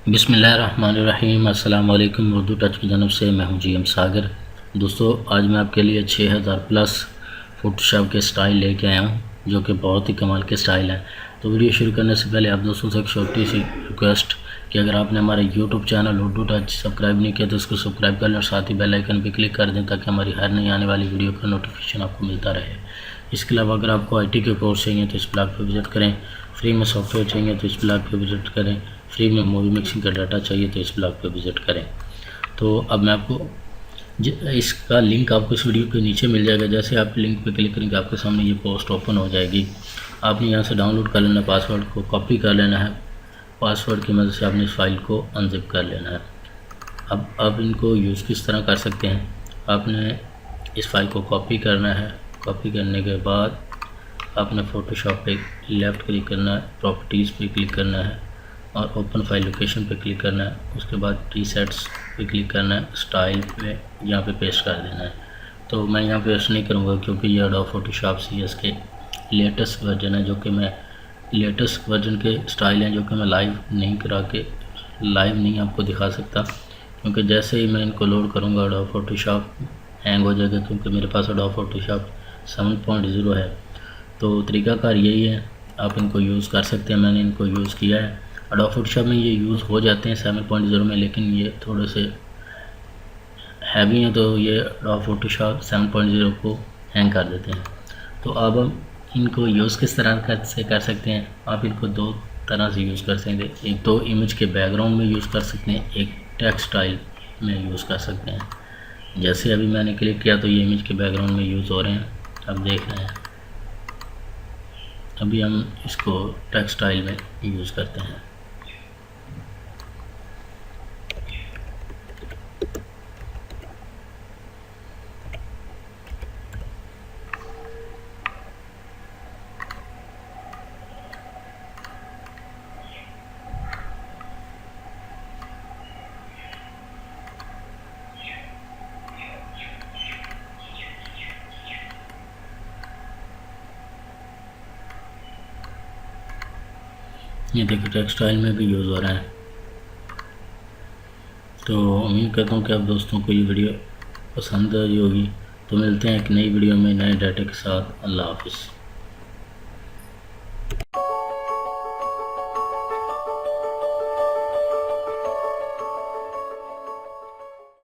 बिस्मिल्लाहिर्रहमानिर्रहीम। अस्सलाम वालेकुम। उर्दू टच की जानब से मैं हूं जीएम सागर। दोस्तों, आज मैं आपके लिए 6000 प्लस फ़ोटोशॉप के स्टाइल लेके आया हूं जो कि बहुत ही कमाल के स्टाइल हैं। तो वीडियो शुरू करने से पहले आप दोस्तों से एक छोटी सी रिक्वेस्ट कि अगर आपने हमारे YouTube channel Urdu touch subscribe नहीं किया तो इसको सब्सक्राइब कर लें और साथ ही बेल आइकन पर क्लिक कर दें ताकि हमारी हर नई आने वाली वीडियो का नोटिफिकेशन आपको मिलता रहे। इसके अलावा अगर आपको आईटी के कोर्स चाहिए तो इस ब्लॉग पर विज़िट करें। फ्री में सॉफ्टवेयर चाहिए तो इस ब्लॉग पर विज़िट करें। फ्री में मूवी मिक्सिंग का डाटा चाहिए तो इस ब्लॉग पर विज़िट करें। तो अब मैं आपको इसका लिंक आपको इस वीडियो के नीचे मिल जाएगा। जैसे आप लिंक पे क्लिक करेंगे आपके सामने ये पोस्ट ओपन हो जाएगी। आपने यहाँ से डाउनलोड कर लेना, पासवर्ड को कॉपी कर लेना है। पासवर्ड की मदद से आपने इस फाइल को अनजिप कर लेना है। अब इनको यूज़ किस तरह कर सकते हैं, आपने इस फाइल को कॉपी करना है। कॉपी करने के बाद आपने फ़ोटोशॉप पे लेफ़्ट क्लिक करना है, प्रॉपर्टीज़ पे क्लिक करना है और ओपन फाइल लोकेशन पे क्लिक करना है। उसके बाद प्रीसेट्स पे क्लिक करना है, स्टाइल पे यहाँ पे पेस्ट कर देना है। तो मैं यहाँ पेस्ट नहीं करूँगा क्योंकि ये एडोब फोटोशॉप CS के लेटेस्ट वर्जन है, जो कि मैं लेटेस्ट वर्जन के स्टाइल हैं जो कि मैं लाइव नहीं आपको दिखा सकता। क्योंकि जैसे ही मैं इनको लोड करूँगा एडोब फोटोशॉप हैंग हो जाएगा, क्योंकि मेरे पास एडोब फोटोशॉप 7.0 है। तो तरीक़ाकार यही है, आप इनको यूज़ कर सकते हैं। मैंने इनको यूज़ किया है। एडोब फोटोशॉप में ये यूज़ हो जाते हैं 7.0 में, लेकिन ये थोड़े से हैवी हैं तो ये एडोब फोटोशॉप 7.0 को हैंग कर देते हैं। तो अब हम इनको यूज़ किस तरह से कर सकते हैं, आप इनको दो तरह से यूज़ कर सकते हैं। एक तो इमेज के बैकग्राउंड में यूज़ कर सकते हैं, एक टेक्स्ट स्टाइल में यूज़ कर सकते हैं। जैसे अभी मैंने क्लिक किया तो ये इमेज के बैकग्राउंड में यूज़ हो रहे हैं, आप देख रहे हैं। अभी हम इसको टेक्स्ट स्टाइल में यूज़ करते हैं। ये देखिए टेक्स्ट स्टाइल में भी यूज़ हो रहा है। तो उम्मीद करता हूँ कि आप दोस्तों को ये वीडियो पसंद आई होगी। तो मिलते हैं एक नई वीडियो में नए डाटे के साथ। अल्लाह हाफ़िज़।